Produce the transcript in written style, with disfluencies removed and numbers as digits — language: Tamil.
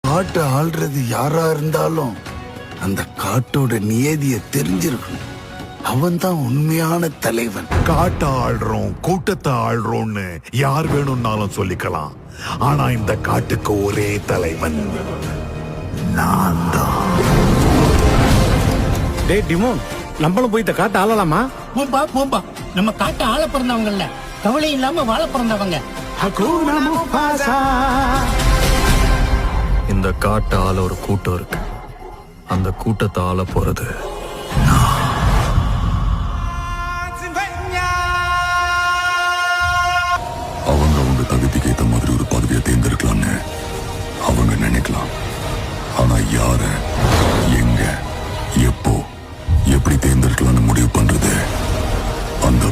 காட்டை ஆள்றது யாரா இருந்தாலும் அந்த காட்டோட நியதிய தெரிஞ்சிருக்கணும். அவன் தான் உண்மையான தலைவன். காட்டை ஆள்றோம், கூட்டத்தை ஆள்றோம்னு யார் வேணும்னாலும் சொல்லிக்கலாம். ஆனா இந்த காட்டுக்கு ஒரே தலைவன் நான் தான். டேய் டிமோன், நம்மளும் போய் இந்த காட்டை ஆளலாமா? போம்பா போம்பா, நம்ம காட்டை ஆள பிறந்தவங்கல்ல, கவலை இல்லாம வாழ பிறந்தவங்க. இந்த காட்டை ஆள ஒரு கூட்டம் இருக்கு. அந்த கூட்டத்தை ஆள போறது அவங்க தகுதிக்கு ஏத்த மாதிரி ஒரு பதவியை தேர்ந்தெடுக்கலாம்னு அவங்க நினைக்கலாம். ஆனா யார, எங்க, எப்போ, எப்படி தேர்ந்தெடுக்கலாம்னு முடிவு பண்றது அந்த